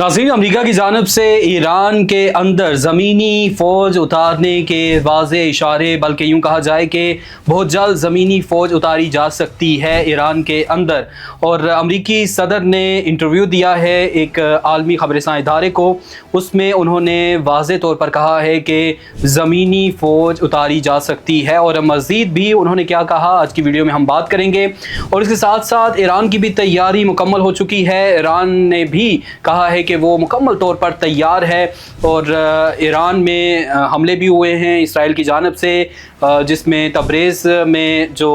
नाज़रीन, अमरीका की जानिब से ईरान के अंदर ज़मीनी फ़ौज उतारने के वाज़े इशारे, बल्कि यूँ कहा जाए कि बहुत जल्द ज़मीनी फ़ौज उतारी जा सकती है ईरान के अंदर। और अमरीकी सदर ने इंटरव्यू दिया है एक आलमी ख़बरसां इदारे को। उसमें उन्होंने वाज़े तौर पर कहा है कि ज़मीनी फ़ौज उतारी जा सकती है। और मज़ीद भी उन्होंने क्या कहा आज की वीडियो में हम बात करेंगे। और इसके साथ साथ ईरान की भी तैयारी मुकम्मल हो चुकी है। ईरान ने भी कहा है कि वो मुकम्मल तौर पर तैयार है। और ईरान में हमले भी हुए हैं इसराइल की जानिब से, जिसमें तब्रेज़ में जो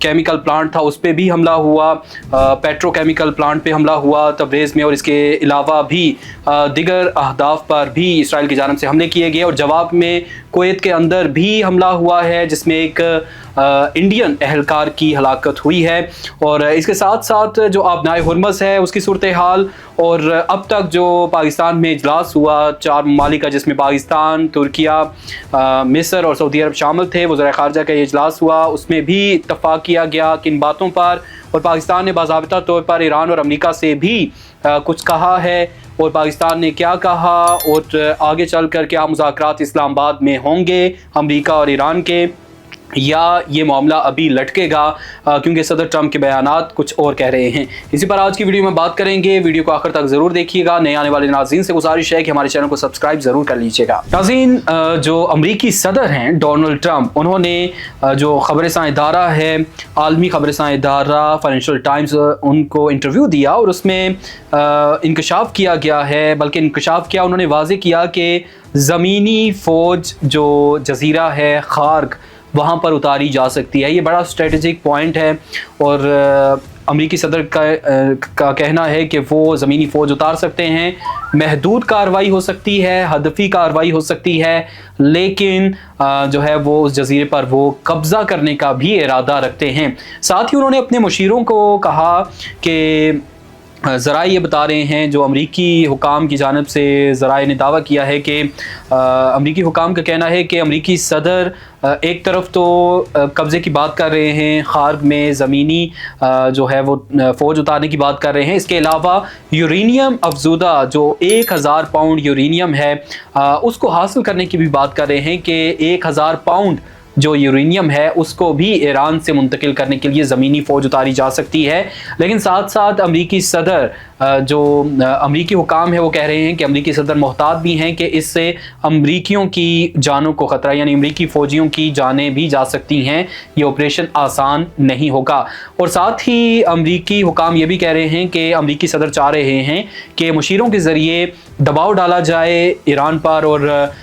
केमिकल प्लांट था उस पर भी हमला हुआ, पेट्रोकेमिकल प्लांट पे हमला हुआ तब्रेज़ में। और इसके अलावा भी दिगर अहदाफ पर भी इसराइल की जानिब से हमले किए गए। और जवाब में कुवैत के अंदर भी हमला हुआ है, जिसमें एक इंडियन एहलकार की हलाकत हुई है। और इसके साथ साथ जो आबनाए हुर्मज़ है उसकी सूरत हाल, और अब तक जो पाकिस्तान में इजलास हुआ 4 ममालिक का, जिसमें पाकिस्तान, तुर्किया, मिस्र और सऊदी अरब शामिल थे। वज़ीर ख़ारजा का ये इजलास हुआ, उसमें भी इत्तफ़ाक़ किया गया किन बातों पर। और पाकिस्तान ने बाज़ाबिता तौर पर ईरान और अमरीका से भी कुछ कहा है, और पाकिस्तान ने क्या कहा, और आगे चल कर क्या मुज़ाकरात इस्लामाबाद में होंगे अमरीका और ईरान के, या ये मामला अभी लटकेगा, क्योंकि सदर ट्रंप के बयानात कुछ और कह रहे हैं। इसी पर आज की वीडियो में बात करेंगे। वीडियो को आखिर तक ज़रूर देखिएगा। नए आने वाले नाज़रीन से गुजारिश है कि हमारे चैनल को सब्सक्राइब ज़रूर कर लीजिएगा। नाज़रीन, जो अमरीकी सदर हैं डोनाल्ड ट्रंप, उन्होंने जो ख़बरसां इदारा है, आलमी ख़बरसां इदारा फाइनेंशियल टाइम्स, उनको इंटरव्यू दिया और उसमें इंकशाफ किया गया है। बल्कि इंकशाफ किया, उन्होंने वाज़े किया कि ज़मीनी फ़ौज जो जज़ीरा है खार्ग, वहाँ पर उतारी जा सकती है। ये बड़ा स्ट्रेटजिक पॉइंट है। और अमरीकी सदर का कहना है कि वो ज़मीनी फ़ौज उतार सकते हैं। महदूद कार्रवाई हो सकती है, हदफी कार्रवाई हो सकती है, लेकिन जो है वो उस जजीरे पर वो कब्ज़ा करने का भी इरादा रखते हैं। साथ ही उन्होंने अपने मुशीरों को कहा कि ज़राए ये बता रहे हैं, जो अमरीकी हुकाम की जानिब से ज़राए ने दावा किया है कि अमरीकी हुकाम का कहना है कि अमरीकी सदर एक तरफ तो कब्ज़े की बात कर रहे हैं, खार्ग में ज़मीनी जो है वो फ़ौज उतारने की बात कर रहे हैं। इसके अलावा यूरेनियम अफजूदा जो 1000 पाउंड यूरेनियम है उसको हासिल करने की भी बात कर रहे हैं कि 1000 पाउंड जो यूरेनियम है उसको भी ईरान से मुंतकिल करने के लिए ज़मीनी फ़ौज उतारी जा सकती है। लेकिन साथ साथ अमरीकी सदर, जो अमरीकी हुकाम है, वो कह रहे हैं कि अमरीकी सदर मोहतात भी हैं कि इससे अमरीकियों की जानों को ख़तरा, यानी अमरीकी फ़ौजियों की जानें भी जा सकती हैं। ये ऑपरेशन आसान नहीं होगा। और साथ ही अमरीकी हुकाम ये भी कह रहे हैं कि अमरीकी सदर चाह रहे हैं कि मुशीरों के ज़रिए दबाव डाला जाए ईरान पर, और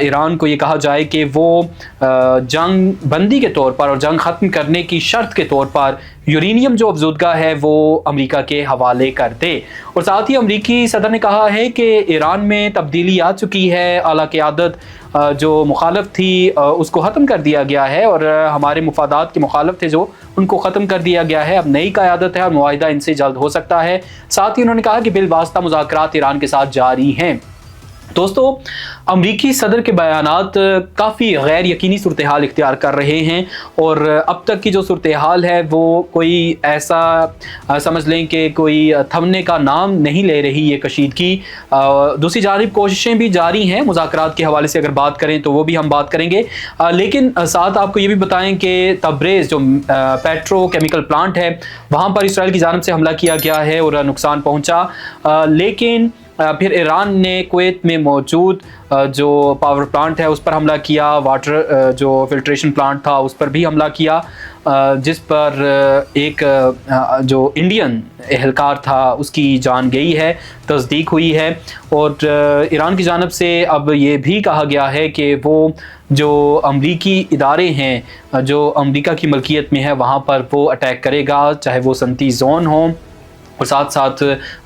ईरान को ये कहा जाए कि वो जंग बंदी के तौर पर और जंग ख़त्म करने की शर्त के तौर पर यूरेनियम जो अफजूदगा है वो अमेरिका के हवाले कर दे। और साथ ही अमरीकी सदर ने कहा है कि ईरान में तब्दीली आ चुकी है, आला क़यादत जो मुखालफ थी उसको ख़त्म कर दिया गया है, और हमारे मुफादात के मुखालफ थे जो उनको ख़त्म कर दिया गया है। अब नई क़यादत है और मुआहिदा इनसे जल्द हो सकता है। साथ ही उन्होंने कहा कि बिलवास्ता मुज़ाकरात ईरान के साथ जारी हैं। दोस्तों, अमरीकी सदर के बयानात काफ़ी गैर यकीनी सूरत हाल इख्तियार कर रहे हैं। और अब तक की जो सूरत हाल है वो कोई ऐसा समझ लें कि कोई थमने का नाम नहीं ले रही ये कशीदगी। दूसरी जानिब कोशिशें भी जारी हैं मुज़ाकरात के हवाले से, अगर बात करें तो वो भी हम बात करेंगे। लेकिन साथ आपको ये भी बताएं कि तब्रेज़ जो पेट्रोकेमिकल प्लांट है वहाँ पर इसराइल की जानिब से हमला किया गया है और नुकसान पहुँचा। लेकिन फिर ईरान ने कुवैत में मौजूद जो पावर प्लांट है उस पर हमला किया, वाटर जो फिल्ट्रेशन प्लांट था उस पर भी हमला किया, जिस पर एक जो इंडियन एहलकार था उसकी जान गई है, तस्दीक हुई है। और ईरान की जानिब से अब ये भी कहा गया है कि वो जो अमरीकी इदारे हैं जो अमरीका की मलकियत में है वहाँ पर वो अटैक करेगा, चाहे वो सनती जोन हो। और साथ साथ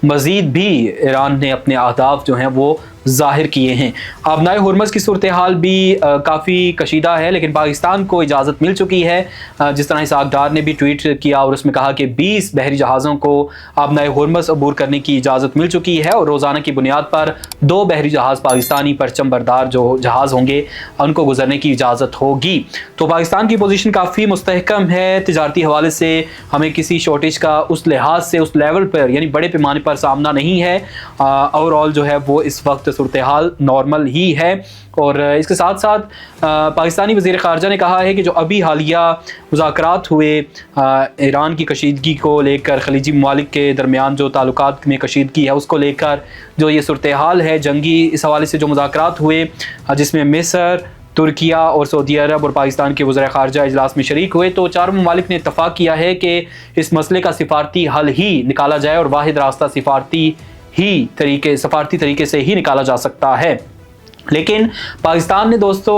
मज़ीद भी ईरान ने अपने अहदाफ जो हैं वो ظاہر کیے ہیں۔ آبنائے ہرمز کی صورتحال بھی کافی کشیدہ ہے، لیکن پاکستان کو اجازت مل چکی ہے۔ جس طرح اسحاق ڈار نے بھی ٹویٹ کیا اور اس میں کہا کہ 20 بحری جہازوں کو آبنائے ہرمز عبور کرنے کی اجازت مل چکی ہے، اور روزانہ کی بنیاد پر 2 بحری جہاز پاکستانی پرچم بردار جو جہاز ہوں گے ان کو گزرنے کی اجازت ہوگی۔ تو پاکستان کی پوزیشن کافی مستحکم ہے، تجارتی حوالے سے ہمیں کسی شارٹیج کا اس لحاظ سے اس لیول پر یعنی بڑے پیمانے پر سامنا نہیں ہے۔ اوور آل جو ہے وہ اس وقت صورتحال نارمل ہی ہے۔ اور اس کے ساتھ ساتھ پاکستانی وزیر خارجہ نے کہا ہے کہ جو ابھی حالیہ مذاکرات ہوئے ایران کی کشیدگی کو لے کر، خلیجی ممالک کے درمیان جو تعلقات میں کشیدگی ہے اس کو لے کر جو یہ صورتحال ہے جنگی، اس حوالے سے جو مذاکرات ہوئے جس میں مصر، ترکیہ اور سعودی عرب اور پاکستان کے وزراء خارجہ اجلاس میں شریک ہوئے، تو چاروں ممالک نے اتفاق کیا ہے کہ اس مسئلے کا سفارتی حل ہی نکالا جائے، اور واحد راستہ سفارتی طریقے سے ہی نکالا جا سکتا ہے۔ لیکن پاکستان نے دوستو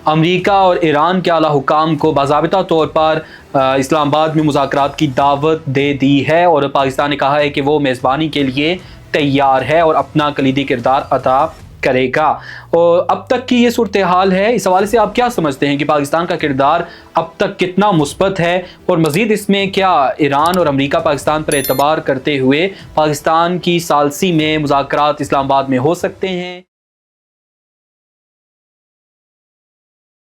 امریکہ اور ایران کے اعلیٰ حکام کو باضابطہ طور پر اسلام آباد میں مذاکرات کی دعوت دے دی ہے، اور پاکستان نے کہا ہے کہ وہ میزبانی کے لیے تیار ہے اور اپنا کلیدی کردار ادا کرے گا۔ اور اب تک کی یہ صورتحال ہے، اس حوالے سے آپ کیا سمجھتے ہیں کہ پاکستان کا کردار اب تک کتنا مثبت ہے، اور مزید اس میں کیا ایران اور امریکہ پاکستان پر اعتبار کرتے ہوئے پاکستان کی ثالثی میں مذاکرات اسلام آباد میں ہو سکتے ہیں؟